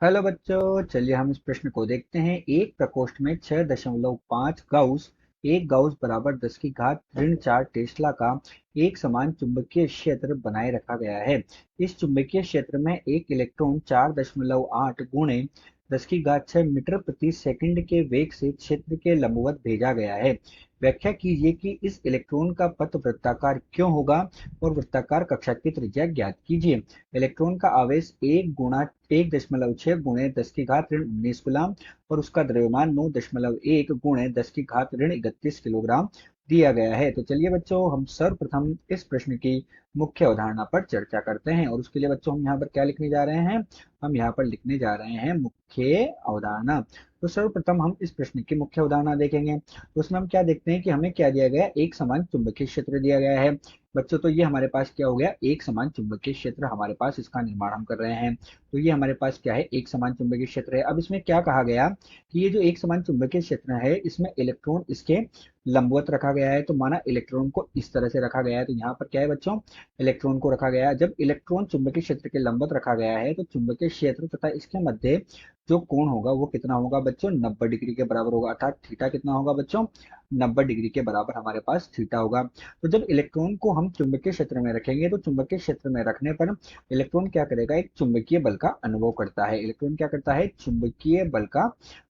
Hello बच्चों, चलिए हम इस प्रश्न को देखते हैं। एक प्रकोष्ठ में 6.5 गाउस, एक गाउस बराबर 10 की घात ऋण 4 टेस्ला का एक समान चुंबकीय क्षेत्र बनाए रखा गया है। इस चुंबकीय क्षेत्र में एक इलेक्ट्रॉन 4.8 गुणे 10 की घात 6 मीटर प्रति सेकंड के वेग से क्षेत्र के लंबवत भेजा गया है। व्याख्या कीजिए कि इस इलेक्ट्रॉन का पथ वृत्ताकार क्यों होगा और वृत्ताकार कक्षा की त्रिज्या ज्ञात कीजिए। इलेक्ट्रॉन का आवेश 1.6 गुणे 10 की घात ऋण 19 गुलाम और उसका द्रव्यमान 9.1 गुणे 10 की घात ऋण 31 किलोग्राम दिया गया है। तो चलिए बच्चों, हम सर्वप्रथम इस प्रश्न की मुख्य अवधारणा पर चर्चा करते हैं। और उसके लिए बच्चों हम यहाँ पर क्या लिखने जा रहे हैं? हम यहाँ पर लिखने जा रहे हैं मुख्य अवधारणा। तो सर्वप्रथम हम इस प्रश्न की मुख्य अवधारणा देखेंगे। तो उसमें हम क्या देखते हैं कि हमें क्या दिया गया है? एक समान चुंबकीय क्षेत्र दिया गया है बच्चों। तो ये हमारे पास क्या हो गया? एक समान चुंबकीय क्षेत्र हमारे पास, इसका निर्माण हम कर रहे हैं। तो ये हमारे पास क्या है? एक समान चुंबकीय क्षेत्र है। अब इसमें क्या कहा गया कि ये जो एक समान चुंबकीय क्षेत्र है, इसमें इलेक्ट्रॉन इसके लंबवत रखा गया है। तो माना इलेक्ट्रॉन को इस तरह से रखा गया है। तो यहाँ पर क्या है बच्चों? इलेक्ट्रॉन को रखा गया है। जब इलेक्ट्रॉन चुंबकीय क्षेत्र के लंबवत रखा गया है, तो चुंबकीय क्षेत्र तथा इसके मध्य जो कोण होगा वो कितना होगा बच्चों? 90 डिग्री के बराबर होगा। अर्थात थीटा कितना होगा बच्चों? 90 डिग्री के बराबर हमारे पास थीटा होगा। तो जब इलेक्ट्रॉन को हम चुंबकीय क्षेत्र में रखेंगे, तो चुंबकीय क्षेत्र में रखने पर इलेक्ट्रॉन क्या करेगा? एक चुंबकीय बल का अनुभव करता है। इलेक्ट्रॉन क्या करता है? चुंबकीय बल का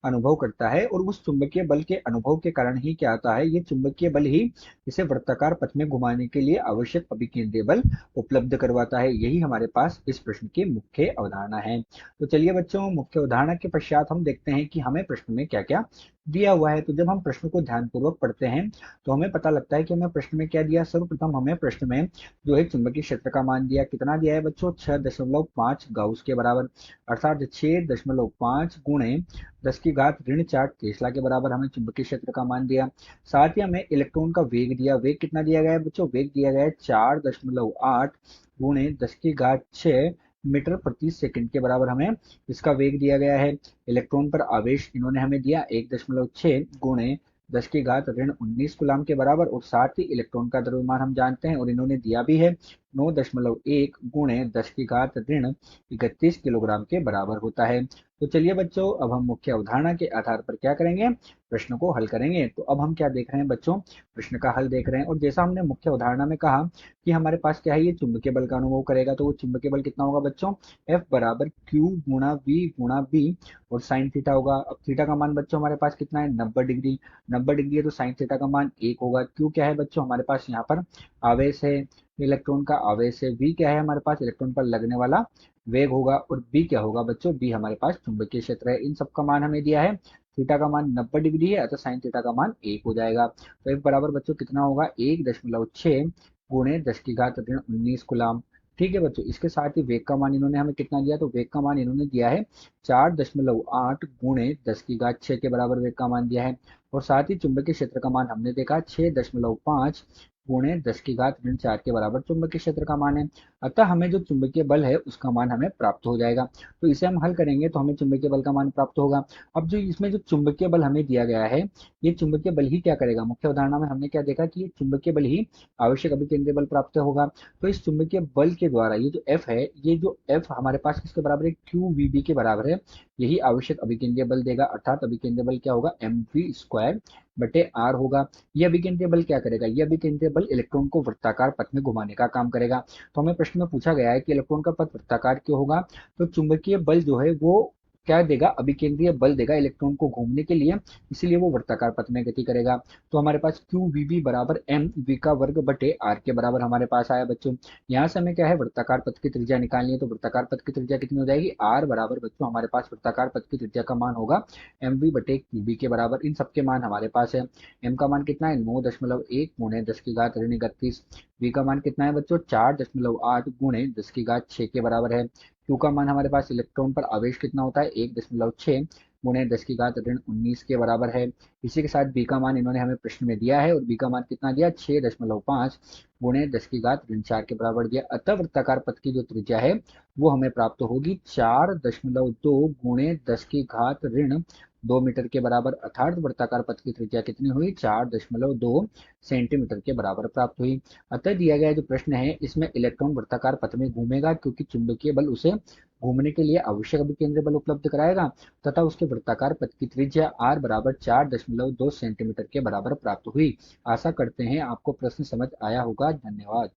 अनुभव करता है। और उस चुंबकीय बल के अनुभव के कारण ही क्या आता है? ये चुंबकीय बल ही इसे वृत्ताकार पथ में घुमाने के लिए आवश्यक अभिकेंद्रीय बल उपलब्ध करवाता है। यही हमारे पास इस प्रश्न की मुख्य अवधारणा है। तो चलिए बच्चों, मुख्य अवधारणा के पश्चात हम देखते हैं कि हमें प्रश्न में क्या क्या दिया हुआ है। तो जब हम प्रश्न को ध्यानपूर्वक पढ़ते हैं, तो हमें पता लगता है कि हमें प्रश्न में क्या दिया। सर्वप्रथम हमें प्रश्न में जो है चुंबकीय क्षेत्र का मान दिया। कितना दिया है बच्चों? 6.5 गाउस के बराबर, अर्थात 6.5 गुणे 10 की घात ऋण 4 टेस्ला के बराबर हमें चुंबकीय क्षेत्र का मान दिया। साथ ही हमें इलेक्ट्रॉन का वेग दिया। वेग कितना दिया गया है बच्चों? वेग दिया गया है 4.8 गुणे 10 की घात 6 मीटर प्रति सेकंड के बराबर हमें इसका वेग दिया गया है। इलेक्ट्रॉन पर आवेश इन्होंने हमें दिया 1.6 गुणे 10 की घात ऋण 19 कूलाम के बराबर। और साथ ही इलेक्ट्रॉन का द्रव्यमान हम जानते हैं और इन्होंने दिया भी है 9.1 गुणे 10 की घात ऋण 31 किलोग्राम के बराबर होता है। तो चलिए बच्चों, अब हम मुख्य अवधारणा के आधार पर क्या करेंगे? प्रश्न को हल करेंगे। तो अब हम क्या देख रहे हैं बच्चों? प्रश्न का हल देख रहे हैं। और जैसा हमने मुख्य अवधारणा में कहा कि हमारे पास क्या है? ये चुंबकीय बल का अनुभव करेगा। तो वो चुंबकीय बल कितना होगा बच्चों? F बराबर Q गुणा V गुणा B और साइन थीटा होगा। अब थीटा का मान बच्चों हमारे पास कितना है? 90 डिग्री। 90 डिग्री है तो साइन थीटा का मान 1 होगा। Q क्या है बच्चों? हमारे पास यहाँ पर आवेश है, इलेक्ट्रॉन का आवेश है। V क्या है? हमारे पास इलेक्ट्रॉन पर लगने वाला वेग होगा। और B क्या होगा बच्चों? B हमारे पास चुंबकीय क्षेत्र है। इन सब का मान हमें दिया है। थीटा का मान 90 डिग्री है, अतः साइन थीटा का मान 1 हो जाएगा। तो F बराबर बच्चों कितना होगा? 1.6 गुणे 10 की घात ऋण 19 गुलाम। ठीक है बच्चों, इसके साथ ही वेग का मान इन्होंने हमें कितना दिया? तो वेग का मान इन्होंने दिया है 4.8 गुणे 10 की घात 6 के बराबर वेग का मान दिया है। और साथ ही चुंबकीय क्षेत्र का मान हमने देखा 6.5 गुणे 10 की घात ऋण 4 के बराबर चुंबकीय क्षेत्र का मान है। अतः हमें जो चुंबकीय बल है उसका मान हमें प्राप्त हो जाएगा। तो इसे हम हल करेंगे तो हमें चुंबकीय बल का मान प्राप्त होगा। अब जो इसमें जो चुंबकीय बल हमें दिया गया है, ये चुंबकीय बल ही क्या करेगा? मुख्य उदाहरण में हमने क्या देखा कि ये चुंबकीय बल ही आवश्यक अभिकेंद्रीय बल प्राप्त होगा। तो इस चुंबकीय बल के द्वारा ये जो F है, ये जो F हमारे पास किसके बराबर है? QVB के बराबर है। यही आवश्यक अभिकेंद्रीय बल देगा। अर्थात अभिकेंद्रीय बल क्या होगा? mv² बटे r होगा। ये अभिकेंद्रीय बल क्या करेगा? ये अभिकेंद्रीय बल इलेक्ट्रॉन को वृत्ताकार पथ में घुमाने का काम करेगा। तो हमें प्रश्न में पूछा गया है कि इलेक्ट्रॉन का पथ वृत्ताकार क्यों होगा? तो चुंबकीय बल जो है वो क्या देगा? अभिकेंद्रीय बल देगा इलेक्ट्रॉन को घूमने के लिए, इसीलिए वो वृत्ताकार पथ में गति करेगा। तो हमारे पास QVB बराबर mv का वर्ग बटे r के बराबर हमारे पास आया बच्चों। यहाँ से हमें क्या है? वृत्ताकार पथ की त्रिज्या निकालनी है। तो वृत्ताकार पथ की त्रिज्या कितनी हो जाएगी? r बराबर बच्चों हमारे पास वृत्ताकार पथ की त्रिज्या का मान होगा mv बटे QB के बराबर। इन सबके मान हमारे पास है। m का मान कितना है? 9.1 गुणे 10 की घात ऋण 31। v का मान कितना है बच्चों? 4.8 गुणे 10 की घात 6 के बराबर है। Q का मान हमारे पास इलेक्ट्रॉन पर आवेश कितना होता है? 1.6 गुणे 10 की घात ऋण 19 के बराबर है। इसी के साथ B का मान इन्होंने हमें प्रश्न में दिया है और B का मान कितना दिया? 6.5 गुणे 10 की घात ऋण 4 के बराबर दिया। अतः वृत्ताकार पथ की जो त्रिज्या है वो हमें प्राप्त होगी 4.2 गुणे 10 की घात ऋण 2 मीटर के बराबर, अर्थात वृत्ताकार पथ की त्रिज्या कितनी हुई? 4.2 सेंटीमीटर के बराबर प्राप्त हुई। अतः दिया गया जो प्रश्न है इसमें इलेक्ट्रॉन वृत्ताकार पथ में घूमेगा, क्योंकि चुंबकीय बल उसे घूमने के लिए आवश्यक अभिकेंद्रीय बल उपलब्ध कराएगा, तथा उसके वृत्ताकार पथ की त्रिज्या r बराबर 4.2 सेंटीमीटर के बराबर प्राप्त हुई। आशा करते हैं आपको प्रश्न समझ आया होगा। धन्यवाद।